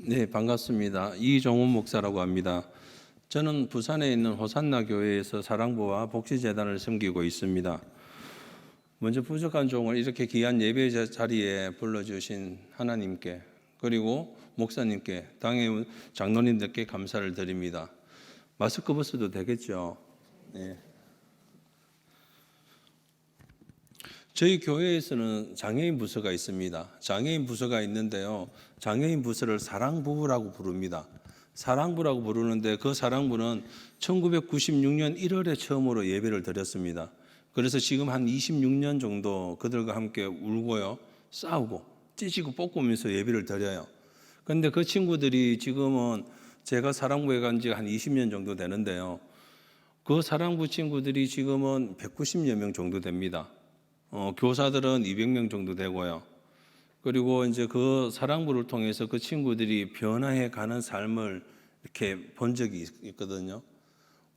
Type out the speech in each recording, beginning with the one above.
네, 반갑습니다. 이종훈 목사라고 합니다. 저는 부산에 있는 호산나 교회에서 사랑부와 복지재단을 섬기고 있습니다. 먼저 부족한 종을 이렇게 귀한 예배 자리에 불러주신 하나님께, 그리고 목사님께, 당의 장로님들께 감사를 드립니다. 마스크 벗어도 되겠죠? 네. 저희 교회에서는 장애인 부서가 있습니다. 장애인 부서가 있는데요, 장애인 부서를 사랑부라고 부릅니다. 사랑부라고 부르는데 그 사랑부는 1996년 1월에 처음으로 예배를 드렸습니다. 그래서 지금 한 26년 정도 그들과 함께 울고요, 싸우고 찢고 볶으면서 예배를 드려요. 그런데 그 친구들이 지금은 제가 사랑부에 간 지 한 20년 정도 되는데요, 그 사랑부 친구들이 지금은 190여 명 정도 됩니다. 교사들은 200명 정도 되고요. 그리고 이제 그 사랑부를 통해서 그 친구들이 변화해 가는 삶을 이렇게 본 적이 있거든요.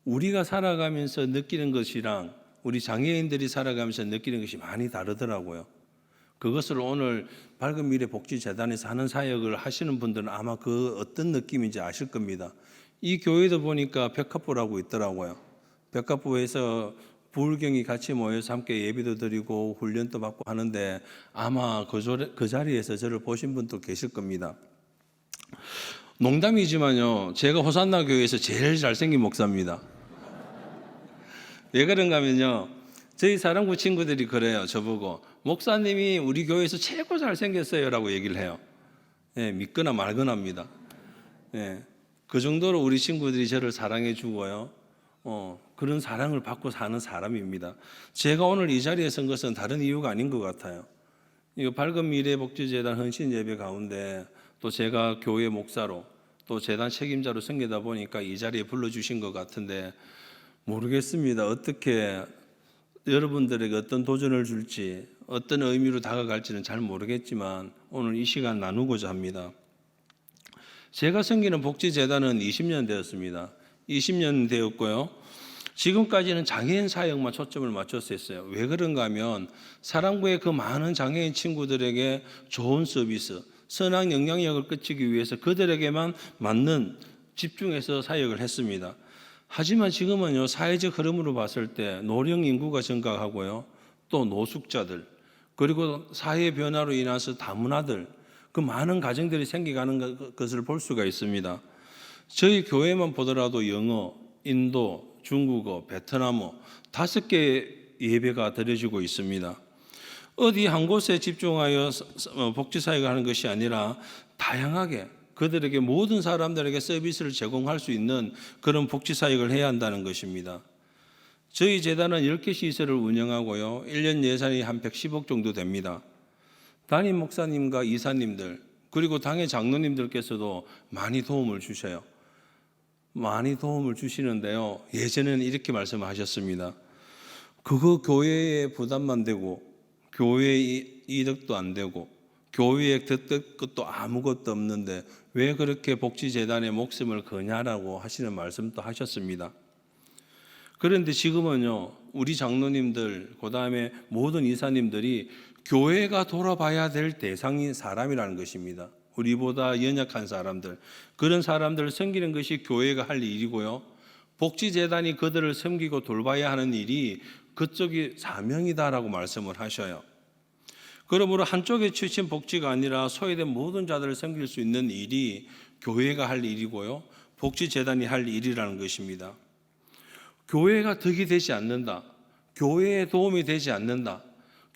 우리가 살아가면서 느끼는 것이랑 우리 장애인들이 살아가면서 느끼는 것이 많이 다르더라고요. 그것을 오늘 밝은 미래 복지재단에서 하는 사역을 하시는 분들은 아마 그 어떤 느낌인지 아실 겁니다. 이 교회도 보니까 백합부라고 있더라고요. 백합부에서 부울경이 같이 모여서 함께 예배도 드리고 훈련도 받고 하는데 아마 그 자리에서 저를 보신 분도 계실 겁니다. 농담이지만요, 제가 호산나 교회에서 제일 잘생긴 목사입니다. 왜 그런가 하면요, 저희 사랑부 친구들이 그래요. 저보고 목사님이 우리 교회에서 최고 잘생겼어요 라고 얘기를 해요. 예, 믿거나 말거나입니다. 예, 그 정도로 우리 친구들이 저를 사랑해 주고요, 그런 사랑을 받고 사는 사람입니다. 제가 오늘 이 자리에 선 것은 다른 이유가 아닌 것 같아요. 이 밝은 미래 복지재단 헌신 예배 가운데 또 제가 교회 목사로 또 재단 책임자로 섬기다 보니까 이 자리에 불러주신 것 같은데, 모르겠습니다. 어떻게 여러분들에게 어떤 도전을 줄지, 어떤 의미로 다가갈지는 잘 모르겠지만 오늘 이 시간 나누고자 합니다. 제가 섬기는 복지재단은 20년 되었습니다. 20년 되었고요, 지금까지는 장애인 사역만 초점을 맞췄었어요. 왜 그런가 하면 사랑부의 그 많은 장애인 친구들에게 좋은 서비스, 선한 영향력을 끼치기 위해서 그들에게만 맞는 집중해서 사역을 했습니다. 하지만 지금은요, 사회적 흐름으로 봤을 때 노령 인구가 증가하고요, 또 노숙자들, 그리고 사회 변화로 인해서 다문화들, 그 많은 가정들이 생겨가는 것을 볼 수가 있습니다. 저희 교회만 보더라도 영어, 인도, 중국어, 베트남어 5개 예배가 드려지고 있습니다. 어디 한 곳에 집중하여 복지사역을 하는 것이 아니라 다양하게 그들에게, 모든 사람들에게 서비스를 제공할 수 있는 그런 복지사역을 해야 한다는 것입니다. 저희 재단은 10개 시설을 운영하고요, 1년 예산이 한 110억 정도 됩니다. 담임 목사님과 이사님들, 그리고 당의 장로님들께서도 많이 도움을 주셔요. 많이 도움을 주시는데요, 예전에는 이렇게 말씀하셨습니다. 그거 교회에 부담만 되고 교회의 이득도 안 되고 교회에 듣을 것도 아무것도 없는데 왜 그렇게 복지재단에 목숨을 거냐라고 하시는 말씀도 하셨습니다. 그런데 지금은요, 우리 장로님들, 그 다음에 모든 이사님들이 교회가 돌아봐야 될 대상인 사람이라는 것입니다. 우리보다 연약한 사람들, 그런 사람들을 섬기는 것이 교회가 할 일이고요, 복지재단이 그들을 섬기고 돌봐야 하는 일이 그쪽이 사명이다라고 말씀을 하셔요. 그러므로 한쪽에 치우친 복지가 아니라 소외된 모든 자들을 섬길 수 있는 일이 교회가 할 일이고요, 복지재단이 할 일이라는 것입니다. 교회가 덕이 되지 않는다, 교회에 도움이 되지 않는다,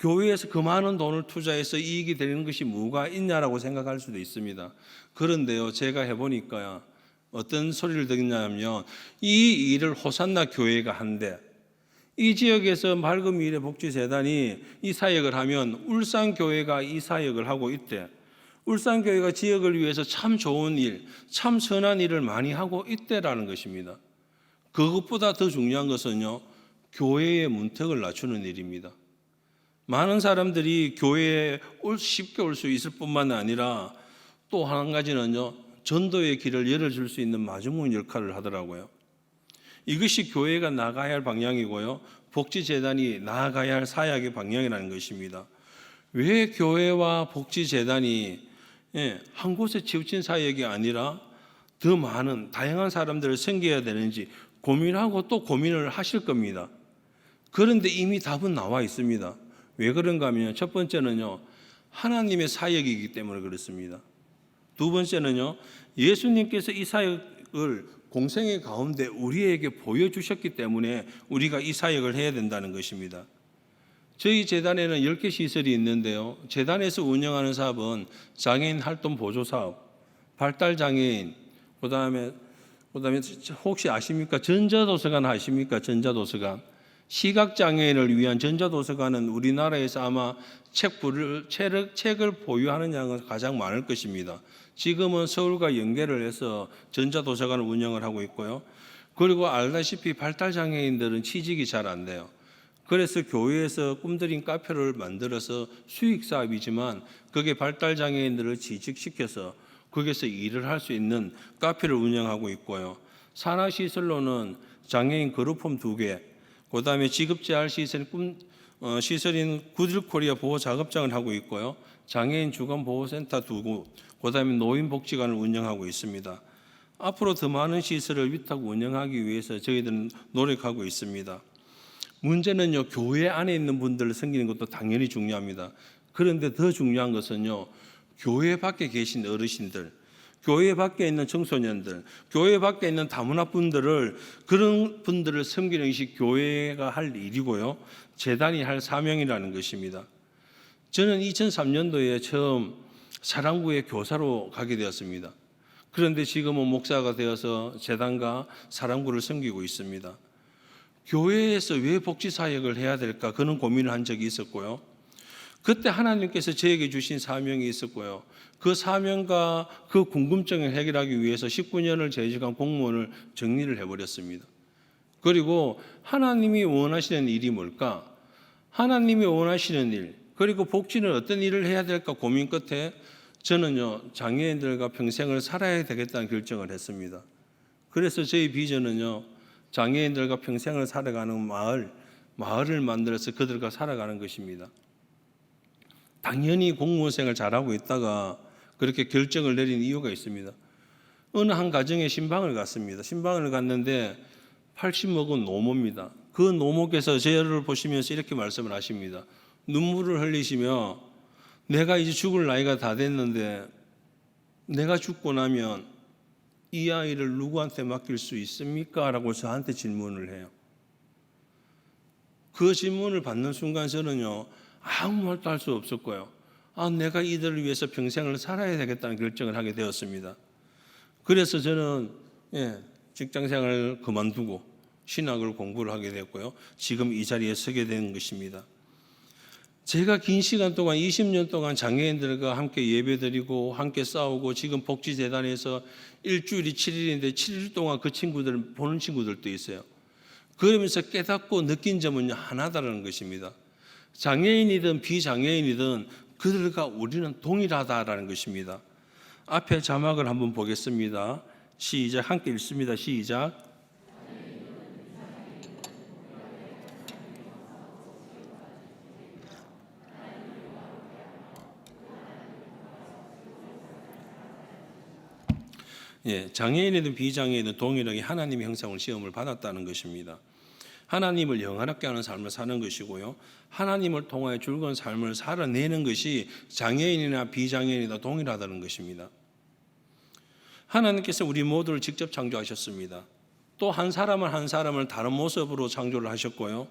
교회에서 그 많은 돈을 투자해서 이익이 되는 것이 뭐가 있냐라고 생각할 수도 있습니다. 그런데요, 제가 해보니까 어떤 소리를 듣냐면 이 일을 호산나 교회가 한대, 이 지역에서 밝은 미래 복지재단이 이 사역을 하면 울산교회가 이 사역을 하고 있대. 울산교회가 지역을 위해서 참 좋은 일, 참 선한 일을 많이 하고 있대라는 것입니다. 그것보다 더 중요한 것은요, 교회의 문턱을 낮추는 일입니다. 많은 사람들이 교회에 쉽게 올 수 있을 뿐만 아니라 또 한 가지는요, 전도의 길을 열어줄 수 있는 마중물 역할을 하더라고요. 이것이 교회가 나가야 할 방향이고요, 복지재단이 나아가야 할 사역의 방향이라는 것입니다. 왜 교회와 복지재단이 한 곳에 치우친 사역이 아니라 더 많은 다양한 사람들을 섬겨야 되는지 고민하고 또 고민을 하실 겁니다. 그런데 이미 답은 나와 있습니다. 왜 그런가 하면 첫 번째는요, 하나님의 사역이기 때문에 그렇습니다. 두 번째는요, 예수님께서 이 사역을 공생의 가운데 우리에게 보여주셨기 때문에 우리가 이 사역을 해야 된다는 것입니다. 저희 재단에는 10개 시설이 있는데요, 재단에서 운영하는 사업은 장애인 활동 보조 사업, 발달장애인, 그다음에 혹시 아십니까? 전자도서관 아십니까? 전자도서관. 시각장애인을 위한 전자도서관은 우리나라에서 아마 책을 보유하는 양은 가장 많을 것입니다. 지금은 서울과 연계를 해서 전자도서관을 운영을 하고 있고요. 그리고 알다시피 발달장애인들은 취직이 잘 안 돼요. 그래서 교회에서 꿈들인 카페를 만들어서 수익 사업이지만 그게 발달장애인들을 취직시켜서 거기서 일을 할 수 있는 카페를 운영하고 있고요. 산하시설로는 장애인 그룹홈 2개, 그다음에 지급재활 시설인 구들코리아 보호작업장을 하고 있고요. 장애인 주간보호센터 2곳, 그다음에 노인복지관을 운영하고 있습니다. 앞으로 더 많은 시설을 위탁 운영하기 위해서 저희들은 노력하고 있습니다. 문제는요, 교회 안에 있는 분들을 섬기는 것도 당연히 중요합니다. 그런데 더 중요한 것은요, 교회 밖에 계신 어르신들, 교회 밖에 있는 청소년들, 교회 밖에 있는 다문화 분들을, 그런 분들을 섬기는 것이 교회가 할 일이고요, 재단이 할 사명이라는 것입니다. 저는 2003년도에 처음 사랑구에 교사로 가게 되었습니다. 그런데 지금은 목사가 되어서 재단과 사랑구를 섬기고 있습니다. 교회에서 왜 복지사역을 해야 될까? 그런 고민을 한 적이 있었고요. 그때 하나님께서 저에게 주신 사명이 있었고요. 그 사명과 그 궁금증을 해결하기 위해서 19년을 재직한 공무원을 정리를 해버렸습니다. 그리고 하나님이 원하시는 일이 뭘까? 하나님이 원하시는 일, 그리고 복지는 어떤 일을 해야 될까 고민 끝에 저는요, 장애인들과 평생을 살아야 되겠다는 결정을 했습니다. 그래서 저희 비전은요, 장애인들과 평생을 살아가는 마을을 만들어서 그들과 살아가는 것입니다. 당연히 공무원 생활 잘하고 있다가 그렇게 결정을 내린 이유가 있습니다. 어느 한 가정에 신방을 갔습니다. 신방을 갔는데 80 먹은 노모입니다. 그 노모께서 저를 보시면서 이렇게 말씀을 하십니다. 눈물을 흘리시며, 내가 이제 죽을 나이가 다 됐는데 내가 죽고 나면 이 아이를 누구한테 맡길 수 있습니까? 라고 저한테 질문을 해요. 그 질문을 받는 순간 저는요, 아무 말도 할 수 없었고요. 내가 이들을 위해서 평생을 살아야 되겠다는 결정을 하게 되었습니다. 그래서 저는 직장생활을 그만두고 신학을 공부를 하게 됐고요. 지금 이 자리에 서게 된 것입니다. 제가 긴 시간 동안 20년 동안 장애인들과 함께 예배드리고 함께 싸우고, 지금 복지재단에서 일주일이 7일인데 7일 동안 그 친구들을 보는 친구들도 있어요. 그러면서 깨닫고 느낀 점은 하나다라는 것입니다. 장애인이든 비장애인이든 그들과 우리는 동일하다라는 것입니다. 앞에 자막을 한번 보겠습니다. 시작. 함께 읽습니다. 시작. 장애인이든 비장애인이든 동일하게 하나님의 형상을 시험을 받았다는 것입니다. 하나님을 영화롭게 하는 삶을 사는 것이고요, 하나님을 통하여 즐거운 삶을 살아내는 것이 장애인이나 비장애인이나 동일하다는 것입니다. 하나님께서 우리 모두를 직접 창조하셨습니다. 또 한 사람을 다른 모습으로 창조를 하셨고요,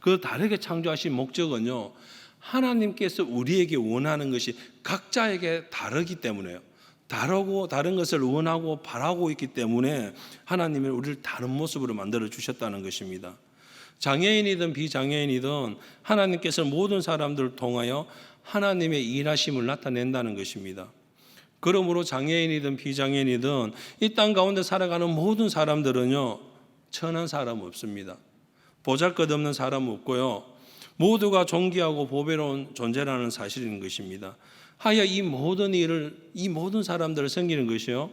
그 다르게 창조하신 목적은요, 하나님께서 우리에게 원하는 것이 각자에게 다르기 때문에요. 다른 것을 원하고 바라고 있기 때문에 하나님이 우리를 다른 모습으로 만들어 주셨다는 것입니다. 장애인이든 비장애인이든 하나님께서 모든 사람들을 통하여 하나님의 일하심을 나타낸다는 것입니다. 그러므로 장애인이든 비장애인이든 이 땅 가운데 살아가는 모든 사람들은요, 천한 사람 없습니다. 보잘것없는 사람 없고요, 모두가 존귀하고 보배로운 존재라는 사실인 것입니다. 하여 이 모든 사람들을 섬기는 것이요,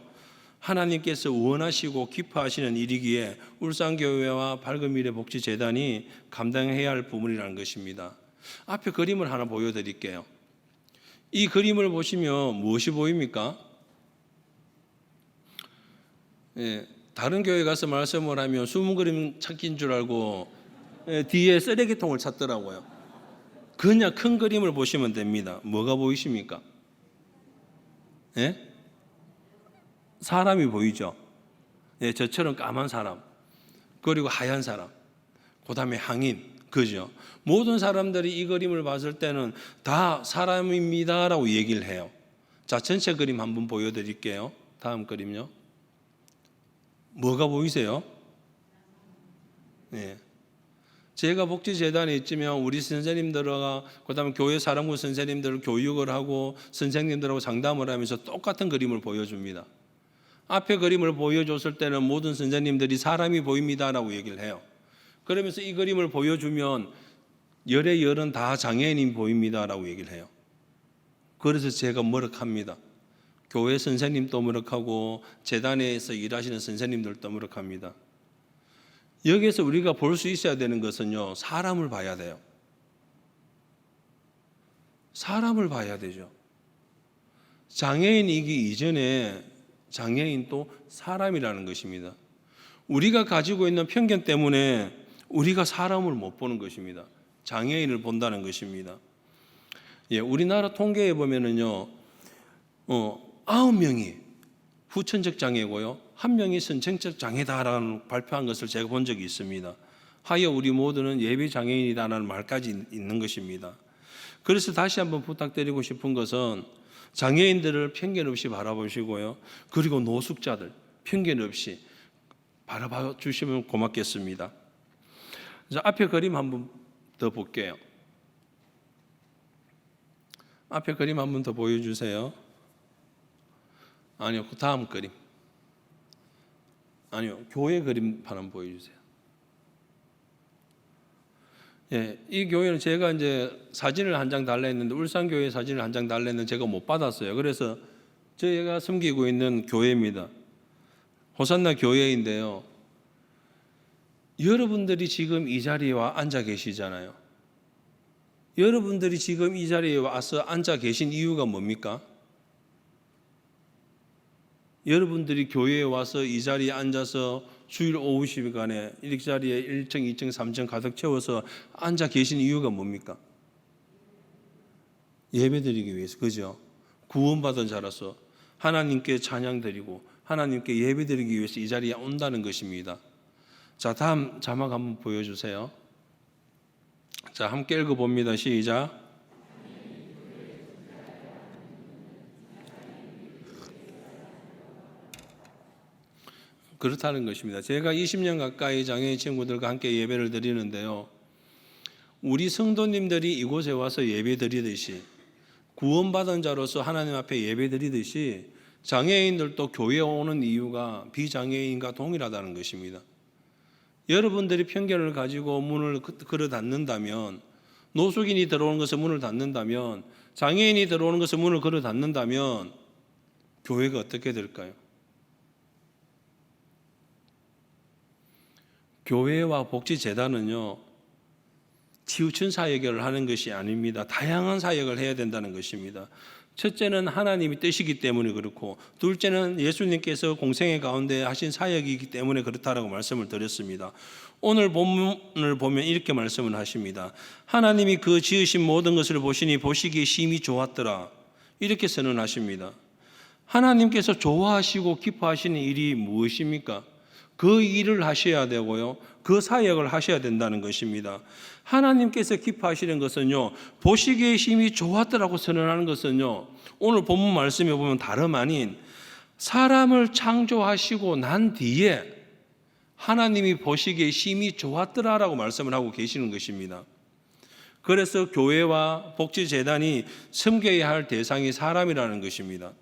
하나님께서 원하시고 기뻐하시는 일이기에 울산교회와 밝은미래복지재단이 감당해야 할 부분이라는 것입니다. 앞에 그림을 하나 보여드릴게요. 이 그림을 보시면 무엇이 보입니까? 예, 다른 교회 가서 말씀을 하면 숨은 그림 찾기인 줄 알고 뒤에 쓰레기통을 찾더라고요. 그냥 큰 그림을 보시면 됩니다. 뭐가 보이십니까? 예? 사람이 보이죠? 예, 저처럼 까만 사람, 그리고 하얀 사람, 그 다음에 항인, 그죠? 모든 사람들이 이 그림을 봤을 때는 다 사람입니다라고 얘기를 해요. 자, 전체 그림 한번 보여드릴게요. 다음 그림요. 뭐가 보이세요? 예. 제가 복지재단에 있지만 우리 선생님들과 그다음에 교회 사랑부 선생님들 교육을 하고 선생님들하고 상담을 하면서 똑같은 그림을 보여줍니다. 앞에 그림을 보여줬을 때는 모든 선생님들이 사람이 보입니다라고 얘기를 해요. 그러면서 이 그림을 보여주면 열의 열은 다 장애인이 보입니다라고 얘기를 해요. 그래서 제가 머쓱합니다. 교회 선생님도 머쓱하고 재단에서 일하시는 선생님들도 머쓱합니다. 여기에서 우리가 볼 수 있어야 되는 것은요, 사람을 봐야 돼요. 사람을 봐야 되죠. 장애인이기 이전에 장애인도 사람이라는 것입니다. 우리가 가지고 있는 편견 때문에 우리가 사람을 못 보는 것입니다. 장애인을 본다는 것입니다. 예, 우리나라 통계에 보면은요, 9명이 후천적 장애고요, 1명이 선천적 장애다라는 발표한 것을 제가 본 적이 있습니다. 하여 우리 모두는 예비 장애인이다라는 말까지 있는 것입니다. 그래서 다시 한번 부탁드리고 싶은 것은 장애인들을 편견 없이 바라보시고요, 그리고 노숙자들 편견 없이 바라봐 주시면 고맙겠습니다. 자, 앞에 그림 한번 더 볼게요. 앞에 그림 한번 더 보여주세요. 아니요, 그 다음 그림. 아니요, 교회 그림 한번 보여주세요. 예, 이 교회는 제가 이제 사진을 한 장 달라 했는데 울산교회 사진을 한 장 달라 했는데 제가 못 받았어요. 그래서 저희가 섬기고 있는 교회입니다. 호산나 교회인데요. 여러분들이 지금 이 자리에 와 앉아 계시잖아요. 여러분들이 지금 이 자리에 와서 앉아 계신 이유가 뭡니까? 여러분들이 교회에 와서 이 자리에 앉아서 주일 오후 시간에 이 자리에 1층, 2층, 3층 가득 채워서 앉아 계신 이유가 뭡니까? 예배드리기 위해서, 그죠? 구원받은 자라서 하나님께 찬양드리고 하나님께 예배드리기 위해서 이 자리에 온다는 것입니다. 자, 다음 자막 한번 보여주세요. 자, 함께 읽어봅니다. 시작. 그렇다는 것입니다. 제가 20년 가까이 장애인 친구들과 함께 예배를 드리는데요, 우리 성도님들이 이곳에 와서 예배 드리듯이 구원받은 자로서 하나님 앞에 예배 드리듯이 장애인들도 교회에 오는 이유가 비장애인과 동일하다는 것입니다. 여러분들이 편견을 가지고 문을 걸어 닫는다면, 노숙인이 들어오는 것에 문을 닫는다면, 장애인이 들어오는 것에 문을 걸어 닫는다면 교회가 어떻게 될까요? 교회와 복지재단은요, 치우친 사역을 하는 것이 아닙니다. 다양한 사역을 해야 된다는 것입니다. 첫째는 하나님이 뜻이기 때문에 그렇고, 둘째는 예수님께서 공생애 가운데 하신 사역이기 때문에 그렇다라고 말씀을 드렸습니다. 오늘 본문을 보면 이렇게 말씀을 하십니다. 하나님이 그 지으신 모든 것을 보시니 보시기에 심히 좋았더라, 이렇게 선언하십니다. 하나님께서 좋아하시고 기뻐하시는 일이 무엇입니까? 그 일을 하셔야 되고요, 그 사역을 하셔야 된다는 것입니다. 하나님께서 기뻐하시는 것은요, 보시기에 심히 좋았더라고 선언하는 것은요, 오늘 본문 말씀에 보면 다름 아닌 사람을 창조하시고 난 뒤에 하나님이 보시기에 심히 좋았더라라고 말씀을 하고 계시는 것입니다. 그래서 교회와 복지재단이 섬겨야 할 대상이 사람이라는 것입니다.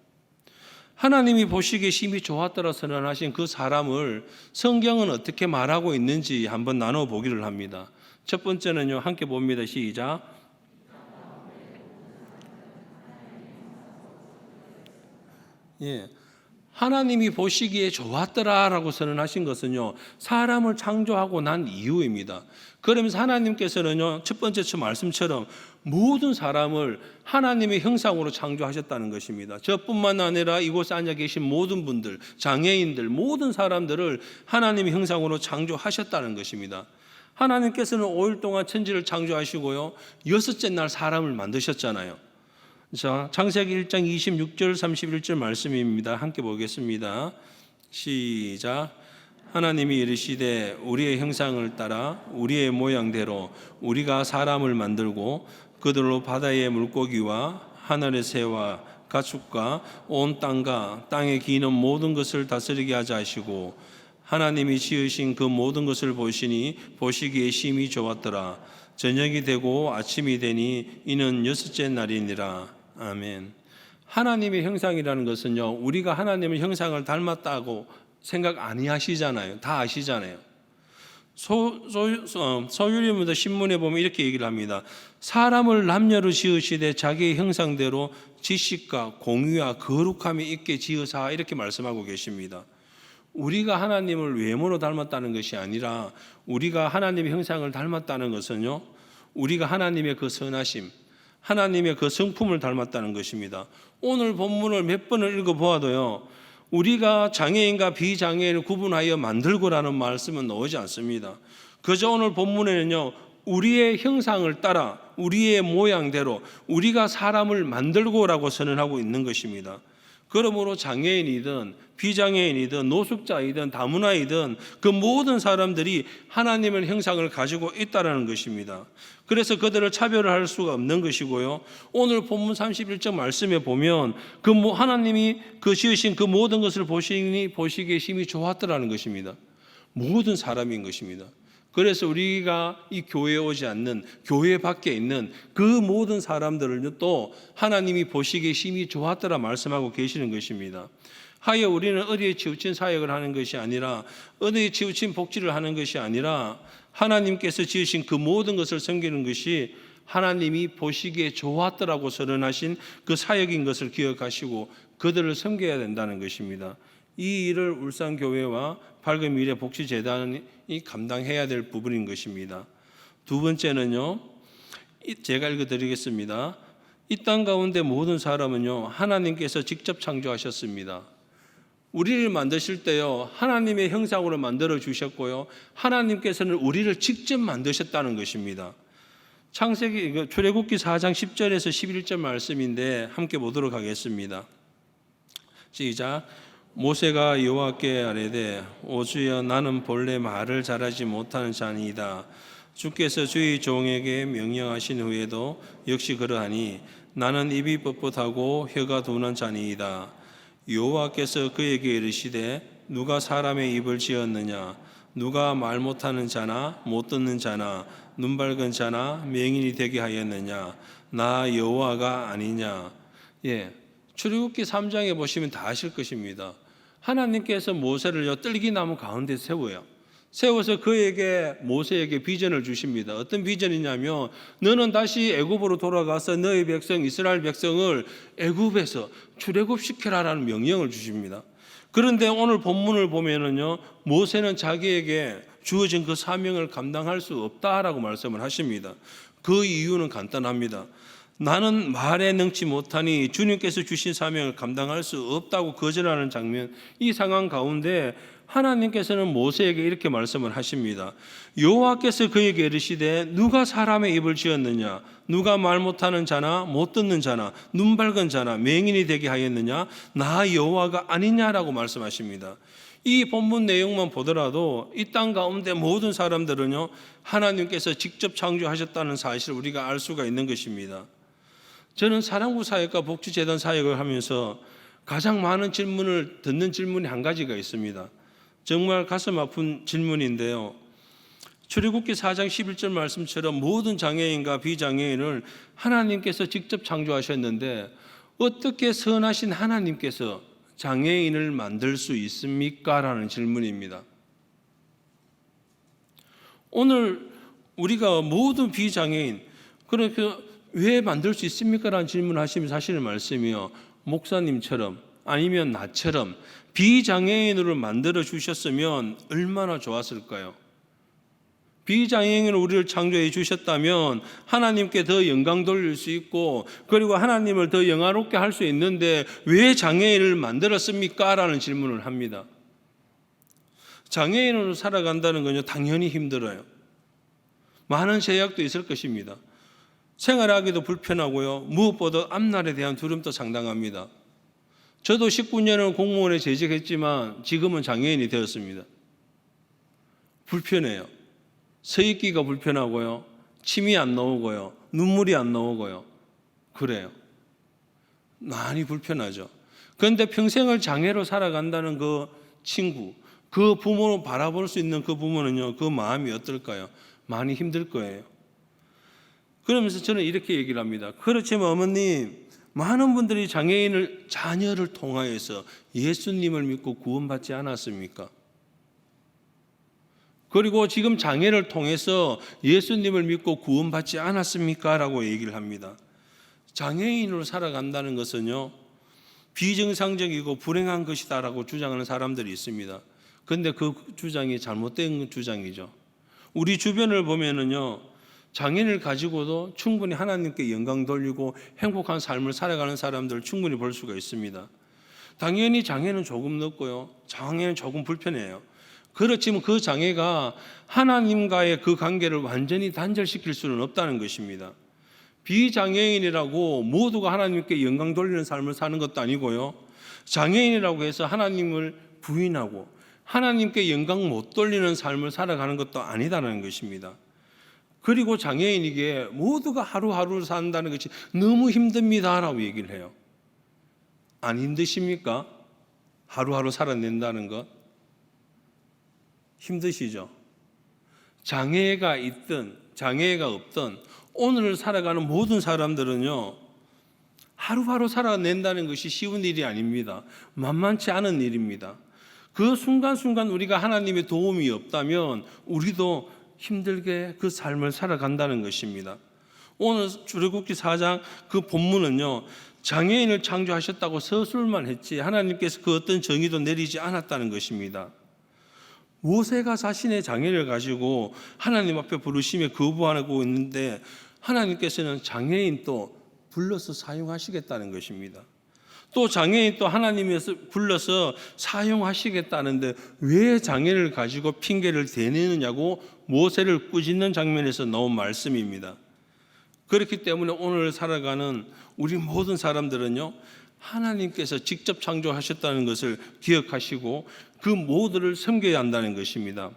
하나님이 보시기에 심히 좋았더라 선언하신 그 사람을 성경은 어떻게 말하고 있는지 한번 나눠보기를 합니다. 첫 번째는요, 함께 봅니다. 시작. 예, 하나님이 보시기에 좋았더라라고 선언하신 것은요, 사람을 창조하고 난 이후입니다. 그러면서 하나님께서는요, 첫 번째 말씀처럼 모든 사람을 하나님의 형상으로 창조하셨다는 것입니다. 저뿐만 아니라 이곳에 앉아 계신 모든 분들, 장애인들, 모든 사람들을 하나님의 형상으로 창조하셨다는 것입니다. 하나님께서는 5일 동안 천지를 창조하시고요, 여섯째 날 사람을 만드셨잖아요. 자, 창세기 1장 26절 31절 말씀입니다. 함께 보겠습니다. 시작. 하나님이 이르시되 우리의 형상을 따라 우리의 모양대로 우리가 사람을 만들고 그들로 바다의 물고기와 하늘의 새와 가축과 온 땅과 땅에 기는 모든 것을 다스리게 하자 하시고 하나님이 지으신 그 모든 것을 보시니 보시기에 심히 좋았더라. 저녁이 되고 아침이 되니 이는 여섯째 날이니라. 아멘. 하나님의 형상이라는 것은요, 우리가 하나님의 형상을 닮았다고 생각 아니하시잖아요. 다 아시잖아요. 소유리문서 신문에 보면 이렇게 얘기를 합니다. 사람을 남녀로 지으시되 자기의 형상대로 지식과 공의와 거룩함이 있게 지으사, 이렇게 말씀하고 계십니다. 우리가 하나님을 외모로 닮았다는 것이 아니라 우리가 하나님의 형상을 닮았다는 것은요, 우리가 하나님의 그 선하심, 하나님의 그 성품을 닮았다는 것입니다. 오늘 본문을 몇 번을 읽어보아도요, 우리가 장애인과 비장애인을 구분하여 만들고라는 말씀은 나오지 않습니다. 그저 오늘 본문에는요, 우리의 형상을 따라 우리의 모양대로 우리가 사람을 만들고라고 선언하고 있는 것입니다. 그러므로 장애인이든 비장애인이든 노숙자이든 다문화이든 그 모든 사람들이 하나님의 형상을 가지고 있다는 것입니다. 그래서 그들을 차별할 수가 없는 것이고요. 오늘 본문 31절 말씀에 보면 그 하나님이 그 지으신 그 모든 것을 보시기에 심히 좋았더라는 것입니다. 모든 사람인 것입니다. 그래서 우리가 이 교회에 오지 않는, 교회 밖에 있는 그 모든 사람들을 또 하나님이 보시기에 심히 좋았더라 말씀하고 계시는 것입니다. 하여 우리는 어디에 치우친 사역을 하는 것이 아니라, 어디에 치우친 복지를 하는 것이 아니라 하나님께서 지으신 그 모든 것을 섬기는 것이 하나님이 보시기에 좋았더라고 선언하신 그 사역인 것을 기억하시고 그들을 섬겨야 된다는 것입니다. 이 일을 울산교회와 밝은 미래 복지재단이 감당해야 될 부분인 것입니다. 두 번째는요, 제가 읽어드리겠습니다. 이 땅 가운데 모든 사람은요, 하나님께서 직접 창조하셨습니다. 우리를 만드실 때요, 하나님의 형상으로 만들어 주셨고요, 하나님께서는 우리를 직접 만드셨다는 것입니다. 창세기 출애굽기 4장 10절에서 11절 말씀인데 함께 보도록 하겠습니다. 시작. 모세가 여호와께 아뢰되 오 주여 나는 본래 말을 잘하지 못하는 자니이다. 주께서 주의 종에게 명령하신 후에도 역시 그러하니 나는 입이 뻣뻣하고 혀가 둔한 자니이다. 여호와께서 그에게 이르시되 누가 사람의 입을 지었느냐? 누가 말 못하는 자나 못 듣는 자나 눈 밝은 자나 맹인이 되게 하였느냐? 나 여호와가 아니냐? 예, 출애굽기 3장에 보시면 다 아실 것입니다. 하나님께서 모세를 뜰기나무 가운데 세워서 모세에게 비전을 주십니다. 어떤 비전이냐면 너는 다시 애굽으로 돌아가서 너의 백성 이스라엘 백성을 애굽에서 출애굽시켜라라는 명령을 주십니다. 그런데 오늘 본문을 보면은요, 모세는 자기에게 주어진 그 사명을 감당할 수 없다라고 말씀을 하십니다. 그 이유는 간단합니다. 나는 말에 능치 못하니 주님께서 주신 사명을 감당할 수 없다고 거절하는 장면, 이 상황 가운데 하나님께서는 모세에게 이렇게 말씀을 하십니다. 여호와께서 그에게 이르시되 누가 사람의 입을 지었느냐? 누가 말 못하는 자나 못 듣는 자나 눈 밝은 자나 맹인이 되게 하였느냐? 나 여호와가 아니냐라고 말씀하십니다. 이 본문 내용만 보더라도 이 땅 가운데 모든 사람들은요, 하나님께서 직접 창조하셨다는 사실을 우리가 알 수가 있는 것입니다. 저는 사랑구 사역과 복지재단 사역을 하면서 가장 많은 질문을 듣는 질문이 한 가지가 있습니다. 정말 가슴 아픈 질문인데요. 출애굽기 4장 11절 말씀처럼 모든 장애인과 비장애인을 하나님께서 직접 창조하셨는데 어떻게 선하신 하나님께서 장애인을 만들 수 있습니까? 라는 질문입니다. 오늘 우리가 모든 비장애인, 그러니까 왜 만들 수 있습니까? 라는 질문을 하시면 사실은 말씀이요, 목사님처럼 아니면 나처럼 비장애인으로 만들어 주셨으면 얼마나 좋았을까요? 비장애인으로 우리를 창조해 주셨다면 하나님께 더 영광 돌릴 수 있고, 그리고 하나님을 더 영화롭게 할 수 있는데 왜 장애인을 만들었습니까? 라는 질문을 합니다. 장애인으로 살아간다는 건요, 당연히 힘들어요. 많은 제약도 있을 것입니다. 생활하기도 불편하고요, 무엇보다 앞날에 대한 두려움도 상당합니다. 저도 19년을 공무원에 재직했지만 지금은 장애인이 되었습니다. 불편해요. 서 있기가 불편하고요, 침이 안 나오고요, 눈물이 안 나오고요, 그래요. 많이 불편하죠. 그런데 평생을 장애로 살아간다는 그 친구, 그 부모를 바라볼 수 있는 그 부모는요, 그 마음이 어떨까요? 많이 힘들 거예요. 그러면서 저는 이렇게 얘기를 합니다. 그렇지만 어머님, 많은 분들이 자녀를 통하여서 예수님을 믿고 구원받지 않았습니까? 그리고 지금 장애를 통해서 예수님을 믿고 구원받지 않았습니까? 라고 얘기를 합니다. 장애인으로 살아간다는 것은요, 비정상적이고 불행한 것이다 라고 주장하는 사람들이 있습니다. 그런데 그 주장이 잘못된 주장이죠. 우리 주변을 보면은요, 장애를 가지고도 충분히 하나님께 영광 돌리고 행복한 삶을 살아가는 사람들을 충분히 볼 수가 있습니다. 당연히 장애는 조금 늦고요, 장애는 조금 불편해요. 그렇지만 그 장애가 하나님과의 그 관계를 완전히 단절시킬 수는 없다는 것입니다. 비장애인이라고 모두가 하나님께 영광 돌리는 삶을 사는 것도 아니고요, 장애인이라고 해서 하나님을 부인하고 하나님께 영광 못 돌리는 삶을 살아가는 것도 아니다라는 것입니다. 그리고 장애인에게 모두가 하루하루 산다는 것이 너무 힘듭니다라고 얘기를 해요. 안 힘드십니까? 하루하루 살아낸다는 것 힘드시죠? 장애가 있든 장애가 없든 오늘을 살아가는 모든 사람들은요, 하루하루 살아낸다는 것이 쉬운 일이 아닙니다. 만만치 않은 일입니다. 그 순간순간 우리가 하나님의 도움이 없다면 우리도 힘들게 그 삶을 살아간다는 것입니다. 오늘 출애굽기 4장 그 본문은요, 장애인을 창조하셨다고 서술만 했지 하나님께서 그 어떤 정의도 내리지 않았다는 것입니다. 모세가 자신의 장애를 가지고 하나님 앞에 부르심에 거부하고 있는데 하나님께서는 장애인 또 불러서 사용하시겠다는 것입니다. 또 장애인 또 하나님께서 불러서 사용하시겠다는데 왜 장애를 가지고 핑계를 대내느냐고 모세를 꾸짖는 장면에서 나온 말씀입니다. 그렇기 때문에 오늘 살아가는 우리 모든 사람들은요, 하나님께서 직접 창조하셨다는 것을 기억하시고 그 모두를 섬겨야 한다는 것입니다.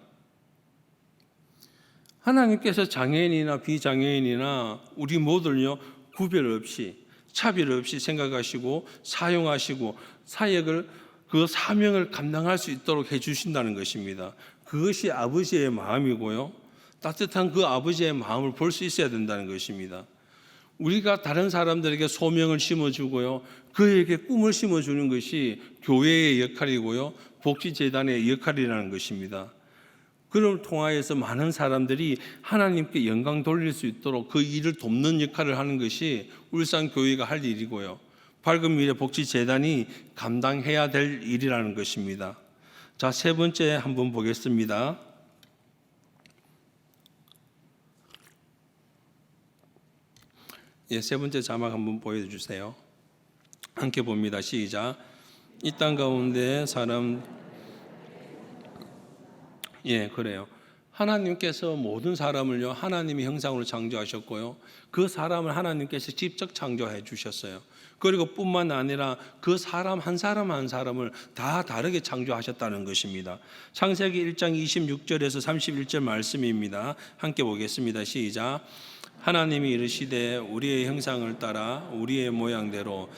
하나님께서 장애인이나 비장애인이나 우리 모두를요, 구별 없이 차별 없이 생각하시고 사용하시고 사역을, 그 사명을 감당할 수 있도록 해주신다는 것입니다. 그것이 아버지의 마음이고요, 따뜻한 그 아버지의 마음을 볼 수 있어야 된다는 것입니다. 우리가 다른 사람들에게 소명을 심어주고요, 그에게 꿈을 심어주는 것이 교회의 역할이고요, 복지재단의 역할이라는 것입니다. 그를 통하여서 많은 사람들이 하나님께 영광 돌릴 수 있도록 그 일을 돕는 역할을 하는 것이 울산교회가 할 일이고요, 밝은 미래 복지재단이 감당해야 될 일이라는 것입니다. 자, 세 번째 한번 보겠습니다. 세 번째 자막 한번 보여주세요. 함께 봅니다. 시작. 이 땅 가운데 사람, 그래요. 하나님께서 모든 사람을요, 하나님의 형상으로 창조하셨고요, 그 사람을 하나님께서 직접 창조해 주셨어요. 그리고 뿐만 아니라 그 사람 한 사람 한 사람을 다 다르게 창조하셨다는 것입니다. 창세기 1장 26절에서 31절 말씀입니다. 함께 보겠습니다. 시작. 하나님이 이르시되 우리의 형상을 따라 우리의 모양대로,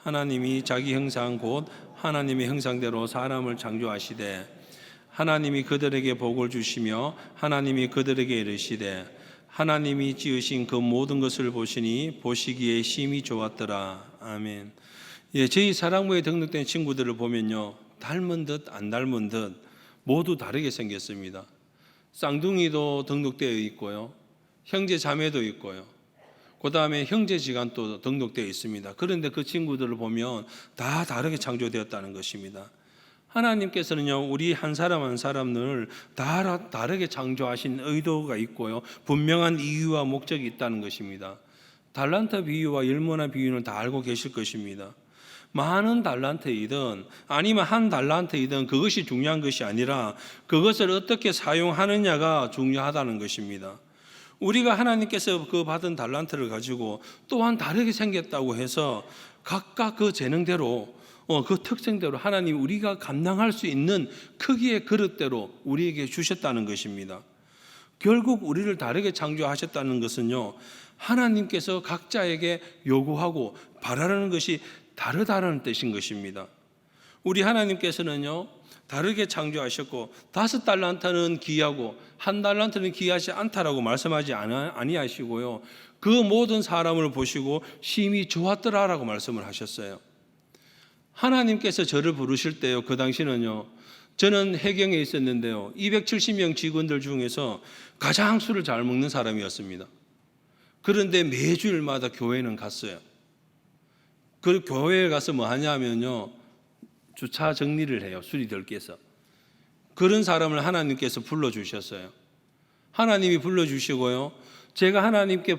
하나님이 자기 형상 곧 하나님의 형상대로 사람을 창조하시되 하나님이 그들에게 복을 주시며 하나님이 그들에게 이르시되 하나님이 지으신 그 모든 것을 보시니 보시기에 심히 좋았더라. 아멘. 저희 사랑부에 등록된 친구들을 보면요, 닮은 듯 안 닮은 듯 모두 다르게 생겼습니다. 쌍둥이도 등록되어 있고요, 형제 자매도 있고요, 그 다음에 형제지간도 등록되어 있습니다. 그런데 그 친구들을 보면 다 다르게 창조되었다는 것입니다. 하나님께서는요, 우리 한 사람 한 사람을 다 다르게 창조하신 의도가 있고요, 분명한 이유와 목적이 있다는 것입니다. 달란트 비유와 열무나 비유는 다 알고 계실 것입니다. 많은 달란트이든 아니면 한 달란트이든 그것이 중요한 것이 아니라 그것을 어떻게 사용하느냐가 중요하다는 것입니다. 우리가 하나님께서 그 받은 달란트를 가지고 또한 다르게 생겼다고 해서 각각 그 재능대로 그 특성대로 하나님 우리가 감당할 수 있는 크기의 그릇대로 우리에게 주셨다는 것입니다. 결국 우리를 다르게 창조하셨다는 것은요, 하나님께서 각자에게 요구하고 바라는 것이 다르다는 뜻인 것입니다. 우리 하나님께서는요, 다르게 창조하셨고 5달란트는 귀하고 1달란트는 귀하지 않다라고 말씀하지 아니하시고요, 그 모든 사람을 보시고 심히 좋았더라라고 말씀을 하셨어요. 하나님께서 저를 부르실 때요, 그 당시는요, 저는 해경에 있었는데요, 270명 직원들 중에서 가장 술을 잘 먹는 사람이었습니다. 그런데 매주일마다 교회는 갔어요. 그 교회에 가서 뭐 하냐면요, 주차 정리를 해요. 술이 덜 깨서. 그런 사람을 하나님께서 불러주셨어요. 하나님이 불러주시고요, 제가 하나님께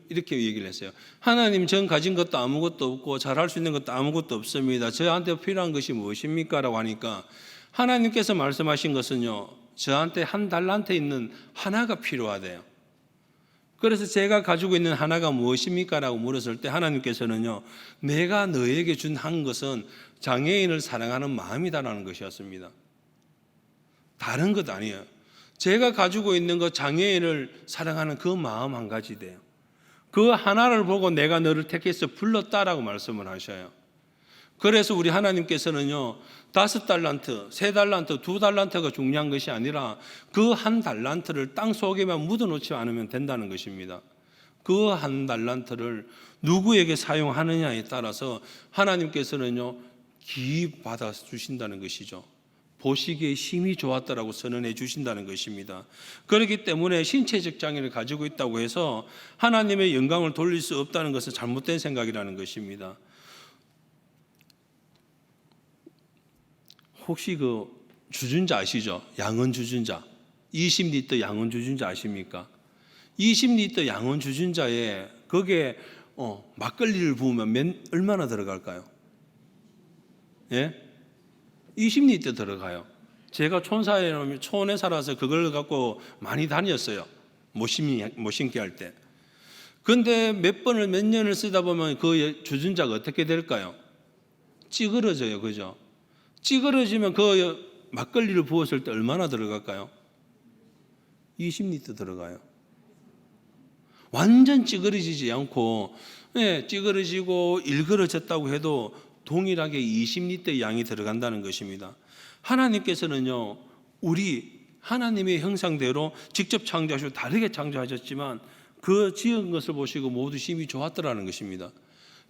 이렇게 얘기를 했어요. 하나님, 전 가진 것도 아무것도 없고 잘할 수 있는 것도 아무것도 없습니다. 저한테 필요한 것이 무엇입니까? 라고 하니까 하나님께서 말씀하신 것은요, 저한테 1달란트 있는 하나가 필요하대요. 그래서 제가 가지고 있는 하나가 무엇입니까? 라고 물었을 때 하나님께서는요, 내가 너에게 준 한 것은 장애인을 사랑하는 마음이다라는 것이었습니다. 다른 것 아니에요. 제가 가지고 있는 것, 장애인을 사랑하는 그 마음 한 가지 돼요. 그 하나를 보고 내가 너를 택해서 불렀다라고 말씀을 하셔요. 그래서 우리 하나님께서는요, 5달란트, 3달란트, 2달란트가 중요한 것이 아니라 그 1달란트를 땅 속에만 묻어놓지 않으면 된다는 것입니다. 그 1달란트를 누구에게 사용하느냐에 따라서 하나님께서는요, 기이 받아 주신다는 것이죠. 보시기에 심히 좋았다라고 선언해 주신다는 것입니다. 그렇기 때문에 신체적 장애를 가지고 있다고 해서 하나님의 영광을 돌릴 수 없다는 것은 잘못된 생각이라는 것입니다. 혹시 그 주준자 아시죠? 양은 주준자. 20리터 양은 주준자 아십니까? 20리터 양은 주준자에 거기에 막걸리를 부으면 얼마나 들어갈까요? 예? 20리터 들어가요. 제가 촌에 살아서 그걸 갖고 많이 다녔어요. 못 심게 할 때. 근데 몇 년을 쓰다 보면 그 주준자가 어떻게 될까요? 찌그러져요. 그죠? 찌그러지면 그 막걸리를 부었을 때 얼마나 들어갈까요? 20리터 들어가요. 완전 찌그러지지 않고, 찌그러지고 일그러졌다고 해도 동일하게 20리터 양이 들어간다는 것입니다. 하나님께서는요, 우리 하나님의 형상대로 직접 창조하시고 다르게 창조하셨지만 그 지은 것을 보시고 모두 심히 좋았더라는 것입니다.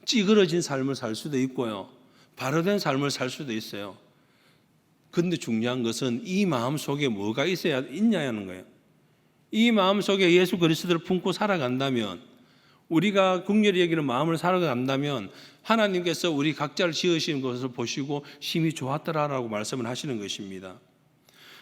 찌그러진 삶을 살 수도 있고요, 바로 된 삶을 살 수도 있어요. 근데 중요한 것은 이 마음 속에 뭐가 있냐는 거예요. 이 마음 속에 예수 그리스도를 품고 살아간다면, 우리가 긍휼히 여기는 마음을 살아간다면 하나님께서 우리 각자를 지으신 것을 보시고 심히 좋았더라라고 말씀을 하시는 것입니다.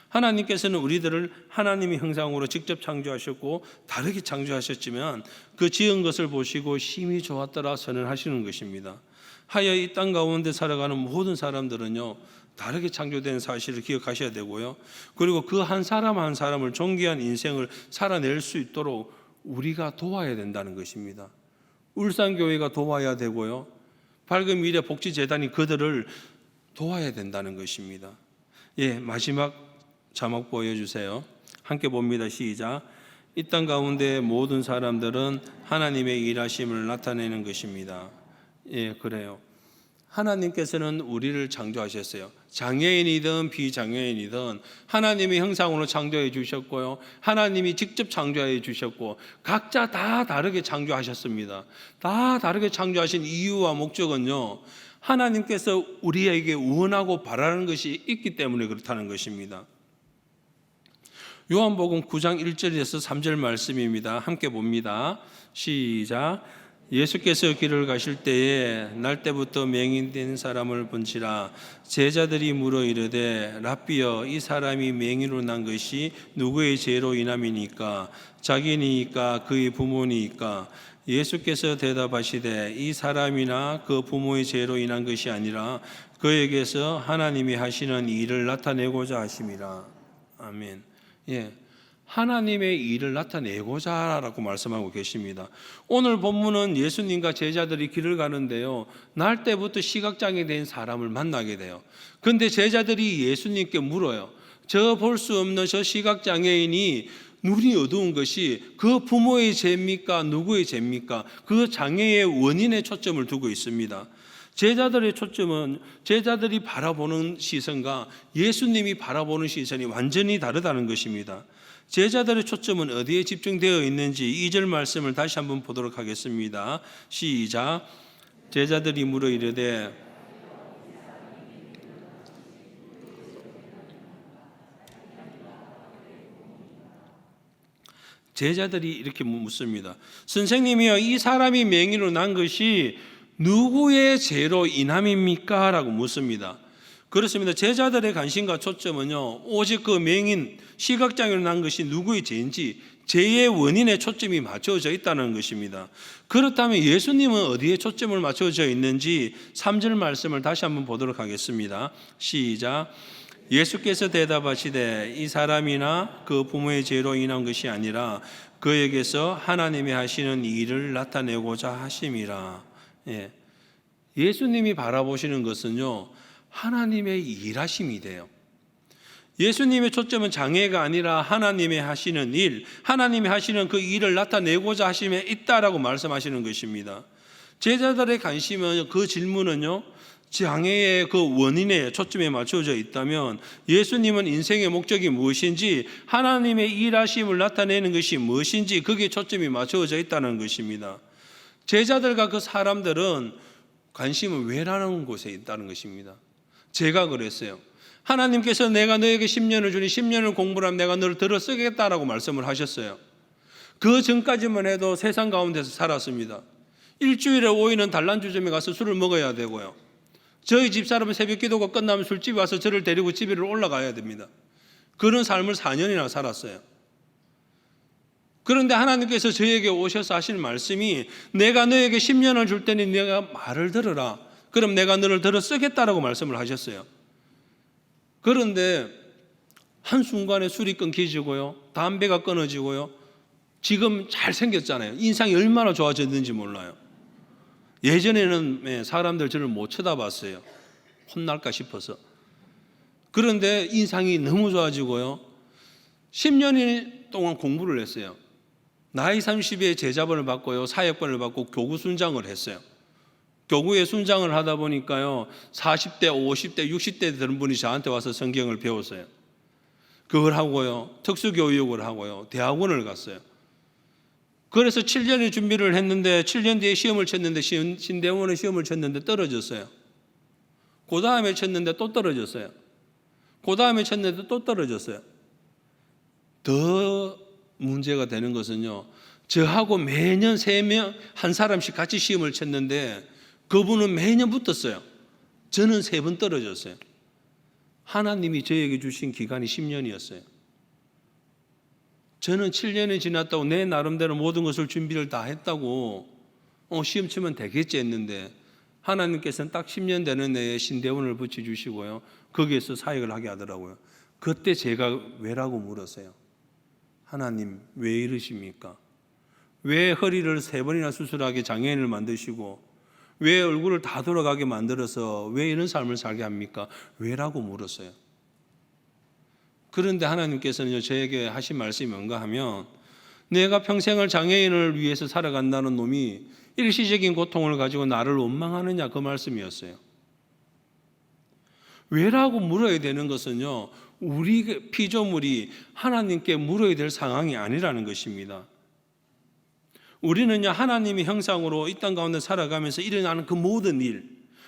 하나님께서는 우리들을 하나님의 형상으로 직접 창조하셨고 다르게 창조하셨지만 그 지은 것을 보시고 심히 좋았더라 선언하시는 것입니다. 하여 이 땅 가운데 살아가는 모든 사람들은요, 다르게 창조된 사실을 기억하셔야 되고요, 그리고 그 한 사람 한 사람을 존귀한 인생을 살아낼 수 있도록 우리가 도와야 된다는 것입니다. 울산교회가 도와야 되고요, 밝은 미래 복지재단이 그들을 도와야 된다는 것입니다. 마지막 자막 보여주세요. 함께 봅니다. 시작. 이 땅 가운데 모든 사람들은 하나님의 일하심을 나타내는 것입니다. 그래요. 하나님께서는 우리를 창조하셨어요. 장애인이든 비장애인이든 하나님의 형상으로 창조해 주셨고요, 하나님이 직접 창조해 주셨고 각자 다 다르게 창조하셨습니다. 다 다르게 창조하신 이유와 목적은요, 하나님께서 우리에게 원하고 바라는 것이 있기 때문에 그렇다는 것입니다. 요한복음 9장 1절에서 3절 말씀입니다. 함께 봅니다. 시작. 예수께서 길을 가실 때에 날 때부터 맹인된 사람을 본지라. 제자들이 물어 이르되 랍비여, 이 사람이 맹인으로 난 것이 누구의 죄로 인함이니까? 자기니까 그의 부모니까? 예수께서 대답하시되 이 사람이나 그 부모의 죄로 인한 것이 아니라 그에게서 하나님이 하시는 일을 나타내고자 하심이라. 아멘. 예. 하나님의 일을 나타내고자라고 말씀하고 계십니다. 오늘 본문은 예수님과 제자들이 길을 가는데요, 날 때부터 시각장애 된 사람을 만나게 돼요. 근데 제자들이 예수님께 물어요. 저 볼 수 없는 저 시각장애인이 눈이 어두운 것이 그 부모의 죄입니까? 누구의 죄입니까? 그 장애의 원인에 초점을 두고 있습니다. 제자들의 초점은 제자들이 바라보는 시선과 예수님이 바라보는 시선이 완전히 다르다는 것입니다. 제자들의 초점은 어디에 집중되어 있는지 2절 말씀을 다시 한번 보도록 하겠습니다. 시작. 제자들이 물어 이르되 제자들이 이렇게 묻습니다. 선생님이여, 이 사람이 맹인으로 난 것이 누구의 죄로 인함입니까? 라고 묻습니다. 그렇습니다. 제자들의 관심과 초점은요, 오직 그 맹인, 시각장애로 난 것이 누구의 죄인지 죄의 원인에 초점이 맞춰져 있다는 것입니다. 그렇다면 예수님은 어디에 초점을 맞춰져 있는지 3절 말씀을 다시 한번 보도록 하겠습니다. 시작. 예수께서 대답하시되 이 사람이나 그 부모의 죄로 인한 것이 아니라 그에게서 하나님이 하시는 일을 나타내고자 하심이라. 예. 예수님이 바라보시는 것은요, 하나님의 일하심이 돼요. 예수님의 초점은 장애가 아니라 하나님의 하시는 일, 하나님이 하시는 그 일을 나타내고자 하심에 있다라고 말씀하시는 것입니다. 제자들의 관심은, 그 질문은요, 장애의 그 원인에 초점에 맞춰져 있다면 예수님은 인생의 목적이 무엇인지, 하나님의 일하심을 나타내는 것이 무엇인지 거기에 초점이 맞춰져 있다는 것입니다. 제자들과 그 사람들은 관심은 왜라는 곳에 있다는 것입니다. 제가 그랬어요. 하나님께서 내가 너에게 10년을 주니 10년을 공부를 하면 내가 너를 들어 쓰겠다라고 말씀을 하셨어요. 그 전까지만 해도 세상 가운데서 살았습니다. 일주일에 5일은 단란주점에 가서 술을 먹어야 되고요. 저희 집사람은 새벽 기도가 끝나면 술집에 와서 저를 데리고 집에 올라가야 됩니다. 그런 삶을 4년이나 살았어요. 그런데 하나님께서 저에게 오셔서 하신 말씀이 내가 너에게 10년을 줄 테니 내가 말을 들으라. 그럼 내가 너를 들어 쓰겠다라고 말씀을 하셨어요. 그런데 한순간에 술이 끊기지고요, 담배가 끊어지고요, 지금 잘생겼잖아요. 인상이 얼마나 좋아졌는지 몰라요. 예전에는 사람들 저를 못 쳐다봤어요. 혼날까 싶어서. 그런데 인상이 너무 좋아지고요, 10년 동안 공부를 했어요. 나이 30에 제자번을 받고요, 사역번을 받고 교구 순장을 했어요. 교구에 순장을 하다 보니까요, 40대, 50대, 60대 되는 분이 저한테 와서 성경을 배웠어요. 그걸 하고요, 특수교육을 하고요, 대학원을 갔어요. 그래서 7년의 준비를 했는데 7년 뒤에 시험을 쳤는데 신대원의 시험을 쳤는데 떨어졌어요. 그 다음에 쳤는데 또 떨어졌어요. 그 다음에 쳤는데 또 떨어졌어요. 더 문제가 되는 것은요, 저하고 매년 3명, 한 사람씩 같이 시험을 쳤는데 그분은 매년 붙었어요. 저는 3번 떨어졌어요. 하나님이 저에게 주신 기간이 10년이었어요. 저는 7년이 지났다고 내 나름대로 모든 것을 준비를 다 했다고 시험 치면 되겠지 했는데 하나님께서는 딱 10년 되는 해에 신대원을 붙여주시고요, 거기에서 사역을 하게 하더라고요. 그때 제가 왜라고 물었어요. 하나님 왜 이러십니까? 왜 허리를 3번이나 수술하게 장애인을 만드시고 왜 얼굴을 다 돌아가게 만들어서 왜 이런 삶을 살게 합니까? 왜라고 물었어요. 그런데 하나님께서는 저에게 하신 말씀이 뭔가 하면, 내가 평생을 장애인을 위해서 살아간다는 놈이 일시적인 고통을 가지고 나를 원망하느냐, 그 말씀이었어요. 왜라고 물어야 되는 것은요, 우리 피조물이 하나님께 물어야 될 상황이 아니라는 것입니다. 우리는요, 하나님의 형상으로 이 땅 가운데 살아가면서 일어나는 그 모든 일,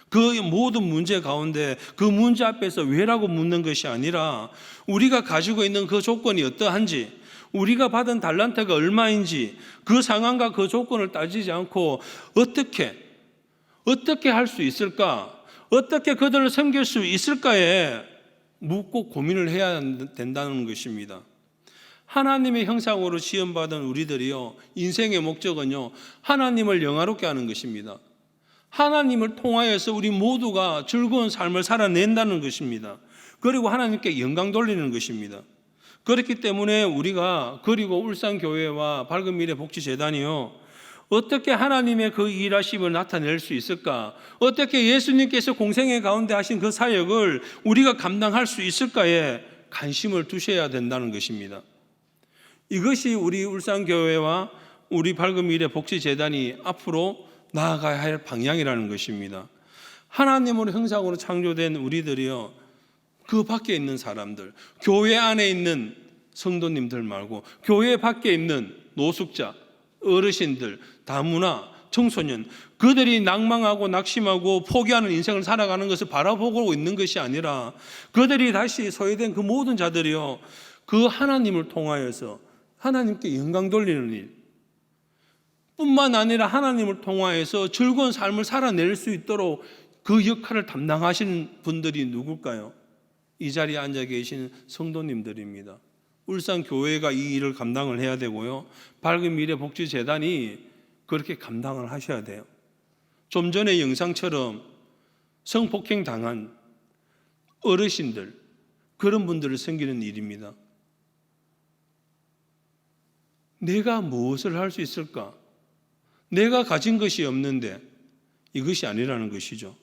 그 모든 문제 가운데 그 문제 앞에서 왜라고 묻는 것이 아니라 우리가 가지고 있는 그 조건이 어떠한지, 우리가 받은 달란트가 얼마인지 그 상황과 그 조건을 따지지 않고 어떻게 할 수 있을까? 어떻게 그들을 섬길 수 있을까에 묻고 고민을 해야 된다는 것입니다. 하나님의 형상으로 지음받은 우리들이요, 인생의 목적은요, 하나님을 영화롭게 하는 것입니다. 하나님을 통하여서 우리 모두가 즐거운 삶을 살아낸다는 것입니다. 그리고 하나님께 영광 돌리는 것입니다. 그렇기 때문에 우리가, 그리고 울산교회와 밝은미래복지재단이요, 어떻게 하나님의 그 일하심을 나타낼 수 있을까? 어떻게 예수님께서 공생애 가운데 하신 그 사역을 우리가 감당할 수 있을까에 관심을 두셔야 된다는 것입니다. 이것이 우리 울산교회와 우리 밝은미래복지재단이 앞으로 나아가야 할 방향이라는 것입니다. 하나님으로 형상으로 창조된 우리들이요, 그 밖에 있는 사람들, 교회 안에 있는 성도님들 말고 교회 밖에 있는 노숙자, 어르신들, 다문화, 청소년, 그들이 낭망하고 낙심하고 포기하는 인생을 살아가는 것을 바라보고 있는 것이 아니라 그들이 다시 소외된 그 모든 자들이요, 그 하나님을 통하여서 하나님께 영광 돌리는 일 뿐만 아니라 하나님을 통하여서 즐거운 삶을 살아낼 수 있도록 그 역할을 담당하시는 분들이 누굴까요? 이 자리에 앉아 계신 성도님들입니다. 울산교회가 이 일을 감당을 해야 되고요, 밝은미래복지재단이 그렇게 감당을 하셔야 돼요. 좀 전의 영상처럼 성폭행 당한 어르신들, 그런 분들을 섬기는 일입니다. 내가 무엇을 할 수 있을까? 내가 가진 것이 없는데 이것이 아니라는 것이죠.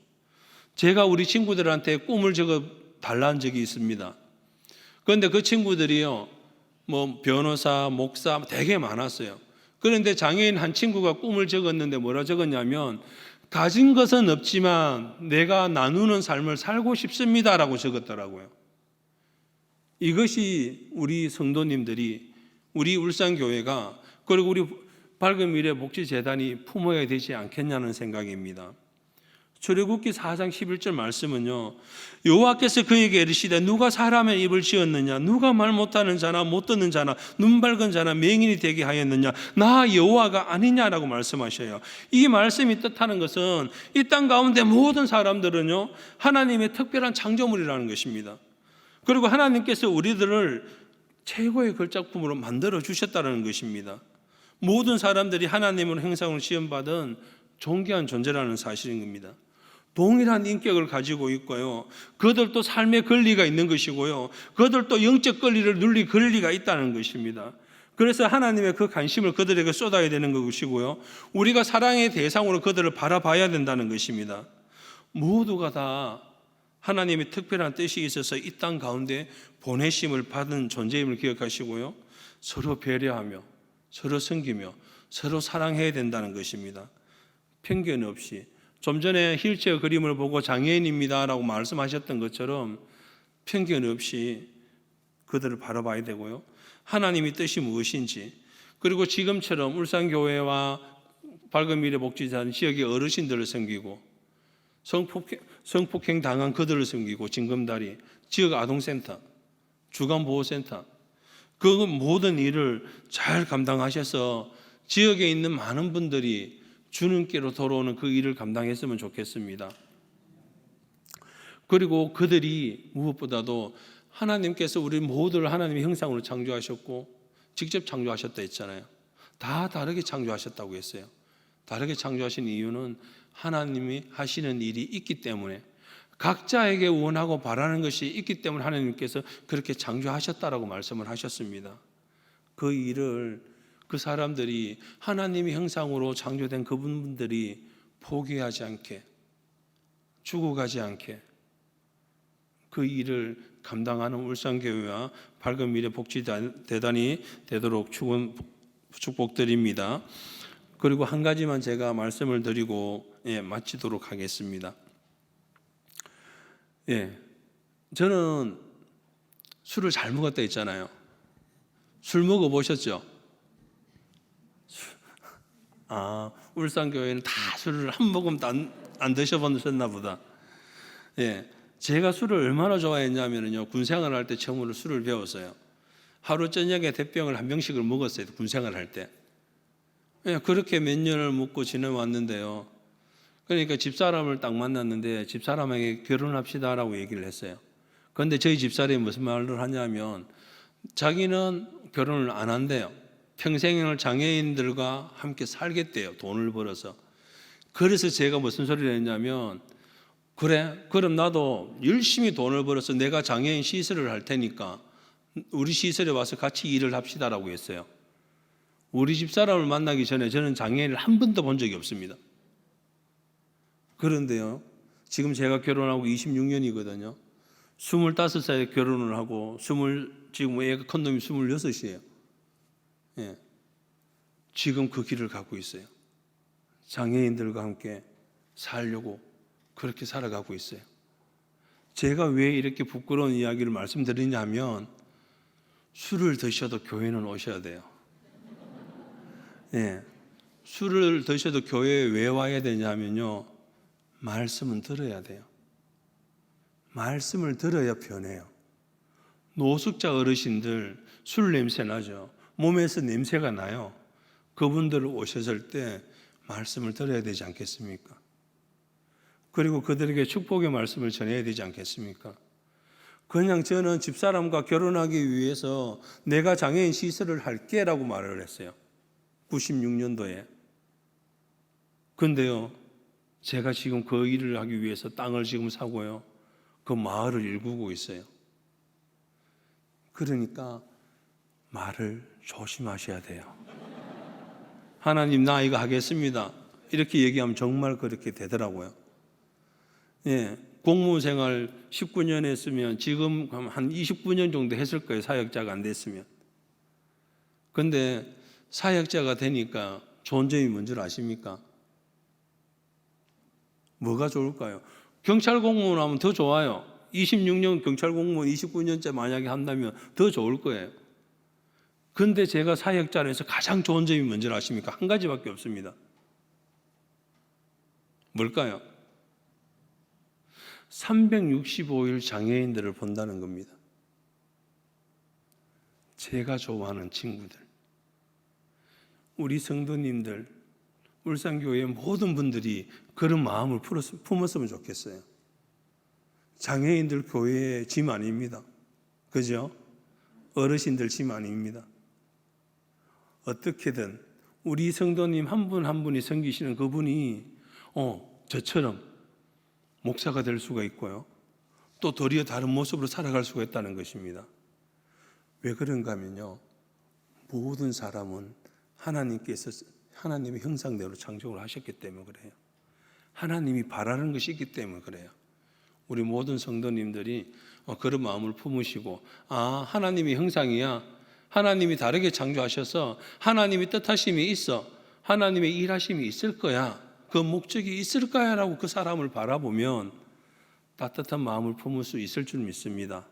제가 우리 친구들한테 꿈을 적어 달라는 적이 있습니다. 그런데 그 친구들이요, 변호사, 목사 되게 많았어요. 그런데 장애인 한 친구가 꿈을 적었는데 뭐라 적었냐면, 가진 것은 없지만 내가 나누는 삶을 살고 싶습니다라고 적었더라고요. 이것이 우리 성도님들이, 우리 울산교회가, 그리고 우리 밝은미래복지재단이 품어야 되지 않겠냐는 생각입니다. 출애굽기 4장 11절 말씀은요, 여호와께서 그에게 이르시되 누가 사람의 입을 지었느냐, 누가 말 못하는 자나 못 듣는 자나 눈 밝은 자나 맹인이 되게 하였느냐, 나 여호와가 아니냐라고 말씀하셔요. 이 말씀이 뜻하는 것은 이 땅 가운데 모든 사람들은요, 하나님의 특별한 창조물이라는 것입니다. 그리고 하나님께서 우리들을 최고의 걸작품으로 만들어 주셨다는 것입니다. 모든 사람들이 하나님의 형상으로 지음받은 존귀한 존재라는 사실인 겁니다. 동일한 인격을 가지고 있고요, 그들도 삶의 권리가 있는 것이고요, 그들도 영적 권리를 누릴 권리가 있다는 것입니다. 그래서 하나님의 그 관심을 그들에게 쏟아야 되는 것이고요, 우리가 사랑의 대상으로 그들을 바라봐야 된다는 것입니다. 모두가 다 하나님의 특별한 뜻이 있어서 이 땅 가운데 보내심을 받은 존재임을 기억하시고요, 서로 배려하며 서로 섬기며 서로 사랑해야 된다는 것입니다. 편견 없이, 좀 전에 휠체어 그림을 보고 장애인입니다라고 말씀하셨던 것처럼 편견 없이 그들을 바라봐야 되고요, 하나님의 뜻이 무엇인지, 그리고 지금처럼 울산교회와 밝은미래복지재단 지역의 어르신들을 섬기고, 성폭행 당한 그들을 섬기고, 징검다리, 지역 아동센터, 주간보호센터, 그 모든 일을 잘 감당하셔서 지역에 있는 많은 분들이 주님께로 돌아오는 그 일을 감당했으면 좋겠습니다. 그리고 그들이 무엇보다도 하나님께서 우리 모두를 하나님의 형상으로 창조하셨고 직접 창조하셨다 했잖아요. 다 다르게 창조하셨다고 했어요. 다르게 창조하신 이유는 하나님이 하시는 일이 있기 때문에, 각자에게 원하고 바라는 것이 있기 때문에 하나님께서 그렇게 창조하셨다라고 말씀을 하셨습니다. 그 일을 그 사람들이, 하나님의 형상으로 창조된 그분들이 포기하지 않게, 죽어가지 않게 그 일을 감당하는 울산교회와 밝은미래복지재단이 되도록 축복드립니다. 그리고 한 가지만 제가 말씀을 드리고 마치도록 하겠습니다. 저는 술을 잘 먹었다 했잖아요. 술 먹어보셨죠? 울산교회는 다 술을 한 모금도 안 드셔보셨나 보다. 제가 술을 얼마나 좋아했냐면요, 군생활을 할 때 처음으로 술을 배웠어요. 하루 저녁에 대병을 한 병씩을 먹었어요. 군생활 할 때. 그렇게 몇 년을 먹고 지내왔는데요. 그러니까 집사람을 딱 만났는데 집사람에게 결혼합시다라고 얘기를 했어요. 그런데 저희 집사람이 무슨 말을 하냐면 자기는 결혼을 안 한대요. 평생을 장애인들과 함께 살겠대요. 돈을 벌어서. 그래서 제가 무슨 소리를 했냐면 그래, 그럼 나도 열심히 돈을 벌어서 내가 장애인 시설을 할 테니까 우리 시설에 와서 같이 일을 합시다라고 했어요. 우리 집사람을 만나기 전에 저는 장애인을 한 번도 본 적이 없습니다. 그런데요, 지금 제가 결혼하고 26년이거든요. 25살에 결혼을 하고 지금 애가 큰 놈이 26이에요. 예. 지금 그 길을 가고 있어요. 장애인들과 함께 살려고 그렇게 살아가고 있어요. 제가 왜 이렇게 부끄러운 이야기를 말씀드리냐면 술을 드셔도 교회는 오셔야 돼요. 예. 술을 드셔도 교회에 왜 와야 되냐면요. 말씀은 들어야 돼요. 말씀을 들어야 변해요. 노숙자 어르신들 술 냄새 나죠. 몸에서 냄새가 나요. 그분들 오셨을 때 말씀을 들어야 되지 않겠습니까? 그리고 그들에게 축복의 말씀을 전해야 되지 않겠습니까? 그냥 저는 집사람과 결혼하기 위해서 내가 장애인 시설을 할게라고 말을 했어요. 96년도에. 근데요, 제가 지금 그 일을 하기 위해서 땅을 지금 사고요. 그 마을을 일구고 있어요. 그러니까 말을 조심하셔야 돼요. 하나님, 나 이거 하겠습니다. 이렇게 얘기하면 정말 그렇게 되더라고요. 예, 공무원 생활 19년 했으면 지금 한 29년 정도 했을 거예요. 사역자가 안 됐으면. 근데 사역자가 되니까 좋은 점이 뭔지 아십니까? 뭐가 좋을까요? 경찰 공무원 하면 더 좋아요. 26년 경찰 공무원 29년째 만약에 한다면 더 좋을 거예요. 근데 제가 사역자에서 가장 좋은 점이 뭔지 아십니까? 한 가지밖에 없습니다. 뭘까요? 365일 장애인들을 본다는 겁니다. 제가 좋아하는 친구들, 우리 성도님들, 울산교회 모든 분들이 그런 마음을 품었으면 좋겠어요. 장애인들 교회의 짐 아닙니다. 그죠? 어르신들 짐 아닙니다. 어떻게든 우리 성도님 한 분 한 분이 섬기시는 그분이 저처럼 목사가 될 수가 있고요. 또 도리어 다른 모습으로 살아갈 수가 있다는 것입니다. 왜 그런가 하면요. 모든 사람은 하나님의 형상대로 창조를 하셨기 때문에 그래요. 하나님이 바라는 것이 있기 때문에 그래요. 우리 모든 성도님들이 그런 마음을 품으시고 하나님의 형상이야. 하나님이 다르게 창조하셔서 하나님이 뜻하심이 있어. 하나님의 일하심이 있을 거야. 그 목적이 있을 거야 라고 그 사람을 바라보면 따뜻한 마음을 품을 수 있을 줄 믿습니다.